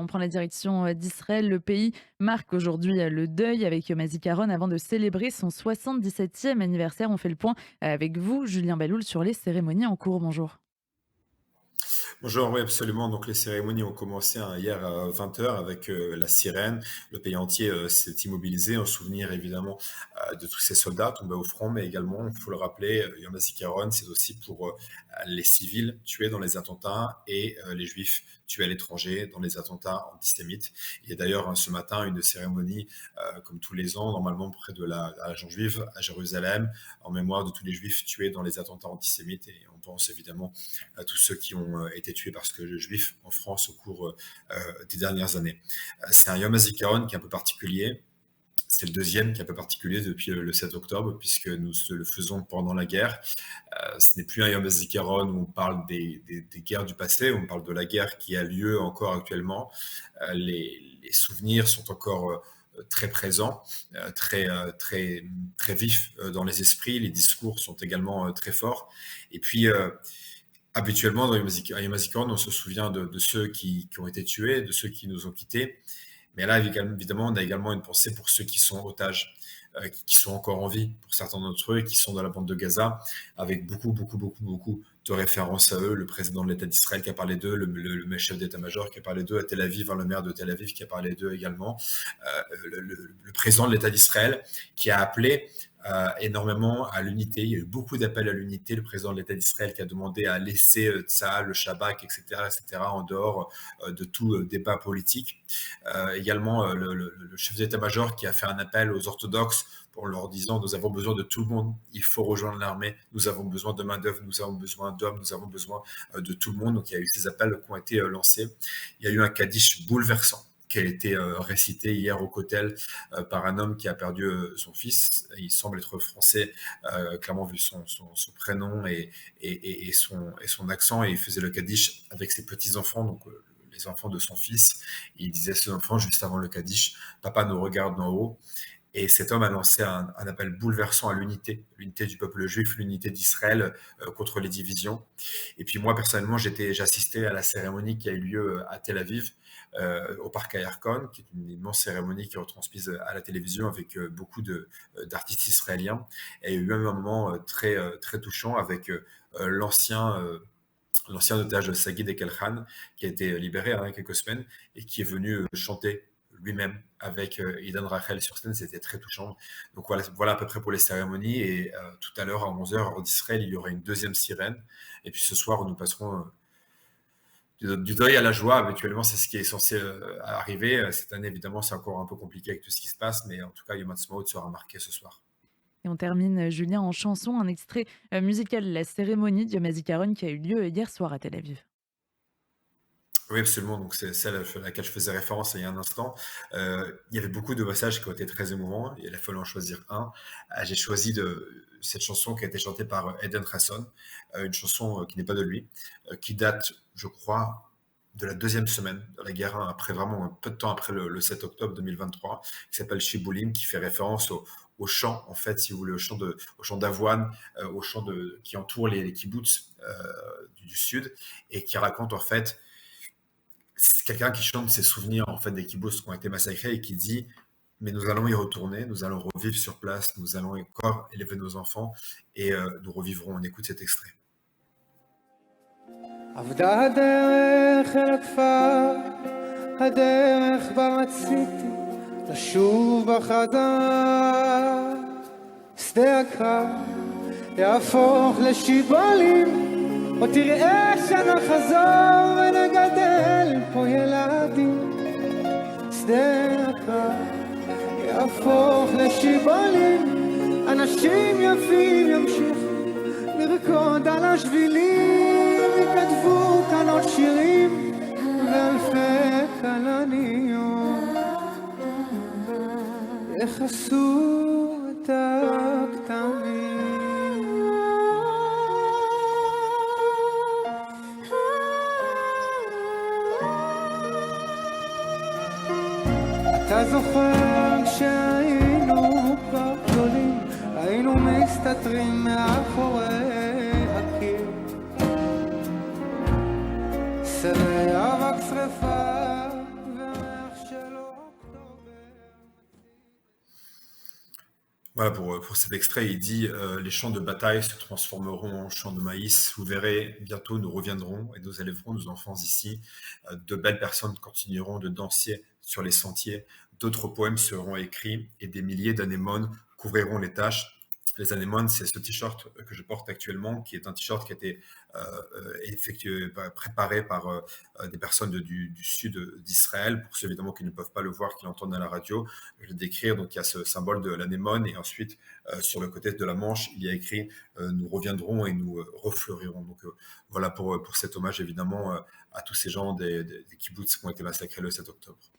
On prend la direction d'Israël. Le pays marque aujourd'hui le deuil avec Yom HaZikaron avant de célébrer son 77e anniversaire. On fait le point avec vous, Julien Baloul, sur les cérémonies en cours. Bonjour. Bonjour, oui, absolument. Donc, les cérémonies ont commencé hier à 20 heures avec la sirène. Le pays entier s'est immobilisé en souvenir évidemment de tous ces soldats tombés au front, mais également, il faut le rappeler, Yom HaZikaron, c'est aussi pour les civils tués dans les attentats et les juifs tués à l'étranger dans les attentats antisémites. Il y a d'ailleurs ce matin une cérémonie, comme tous les ans, normalement près de la région juive à Jérusalem, en mémoire de tous les juifs tués dans les attentats antisémites. Et on pense évidemment à tous ceux qui ont été tués parce que juifs en France au cours des dernières années. C'est un Yom HaZikaron qui est un peu particulier. C'est le deuxième qui est un peu particulier depuis le 7 octobre, puisque nous le faisons pendant la guerre. Ce n'est plus un Yom HaZikaron où on parle des guerres du passé, où on parle de la guerre qui a lieu encore actuellement. Les souvenirs sont encore très présents, très vifs dans les esprits. Les discours sont également très forts. Et puis, habituellement, dans Yom HaZikaron, on se souvient de ceux qui ont été tués, de ceux qui nous ont quittés. Mais là, évidemment, on a également une pensée pour ceux qui sont otages, qui sont encore en vie, pour certains d'entre eux, qui sont dans la bande de Gaza, avec beaucoup de références à eux. Le président de l'État d'Israël qui a parlé d'eux, le chef d'état-major qui a parlé d'eux à Tel Aviv, le maire de Tel Aviv qui a parlé d'eux également, le président de l'État d'Israël qui a appelé énormément à l'unité. Il y a eu beaucoup d'appels à l'unité. Le président de l'État d'Israël qui a demandé à laisser Tsahal, le Shabak, etc., en dehors de tout débat politique. Également, le chef d'état-major qui a fait un appel aux orthodoxes en leur disant: nous avons besoin de tout le monde, il faut rejoindre l'armée, nous avons besoin de main-d'œuvre, nous avons besoin d'hommes, nous avons besoin de tout le monde. Donc il y a eu ces appels qui ont été lancés. Il y a eu un Kaddish bouleversant qui a été récité hier au Kotel par un homme qui a perdu son fils. Il semble être français, clairement vu son prénom et son accent, et il faisait le Kaddish avec ses petits-enfants, donc les enfants de son fils. Et il disait à ses enfants, juste avant le Kaddish: papa nous regarde d'en haut. Et cet homme a lancé un appel bouleversant à l'unité du peuple juif, l'unité d'Israël contre les divisions. Et puis moi, personnellement, j'assistais à la cérémonie qui a eu lieu à Tel Aviv, au parc Ayarkon, qui est une immense cérémonie qui est retransmise à la télévision avec beaucoup d'artistes israéliens. Et il y a eu un moment très touchant avec l'ancien otage Sagid Ekelhan, qui a été libéré il y a quelques semaines et qui est venu chanter lui-même avec Idan Rachel sur scène. C'était très touchant. Donc voilà à peu près pour les cérémonies. Et tout à l'heure, à 11 heures, heure d'Israël, il y aura une deuxième sirène. Et puis ce soir, nous passerons du deuil à la joie. Habituellement, c'est ce qui est censé arriver. Cette année, évidemment, c'est encore un peu compliqué avec tout ce qui se passe. Mais en tout cas, Yom HaTzmaut sera marqué ce soir. Et on termine, Julien, en chanson, un extrait musical de la cérémonie de Yom HaZikaron qui a eu lieu hier soir à Tel Aviv. Oui, absolument. Donc, c'est celle à laquelle je faisais référence il y a un instant. Il y avait beaucoup de passages qui ont été très émouvants. Il a fallu en choisir un. J'ai choisi cette chanson qui a été chantée par Eden Rasson, une chanson qui n'est pas de lui, qui date, je crois, de la deuxième semaine de la guerre, après vraiment un peu de temps après le 7 octobre 2023, qui s'appelle Shiboulim, qui fait référence au champ, en fait, si vous voulez, au champ d'avoine, au champ qui entoure les kibbutz du sud, et qui raconte en fait, c'est quelqu'un qui chante ses souvenirs en fait des kibbutz qui ont été massacrés et qui dit: mais nous allons y retourner, nous allons revivre sur place, nous allons encore élever nos enfants et nous revivrons. On écoute cet extrait. עבדה הדרך אל הכפר, הדרך בה רציתי לשוב בחזרה. שדה הקרב יהפוך לשיבולים, עוד תראה שנחזור ונגדל פה ילדים. שדה הקרב יהפוך לשיבולים, אנשים יפים ימשיכו לרקוד על השבילים, יכתבו כאן עוד שירים ואלפי כלניות יכסו את הכתמים. אתה זוכר כשהיינו כבר גדולים, היינו מסתתרים מאחורי הקיר, סלעי אבק שרפה Voilà, pour cet extrait, il dit les champs de bataille se transformeront en champs de maïs. Vous verrez, bientôt nous reviendrons et nous élèverons nos enfants ici. De belles personnes continueront de danser sur les sentiers. D'autres poèmes seront écrits et des milliers d'anémones couvriront les tâches. Les anémones, c'est ce t-shirt que je porte actuellement, qui est un t-shirt qui a été préparé par des personnes du sud d'Israël, pour ceux évidemment qui ne peuvent pas le voir, qui l'entendent à la radio. Je vais le décrire. Donc il y a ce symbole de l'anémone, et ensuite sur le côté de la manche, il y a écrit nous reviendrons et nous refleurirons. Donc voilà pour cet hommage évidemment à tous ces gens des kibboutz qui ont été massacrés le 7 octobre.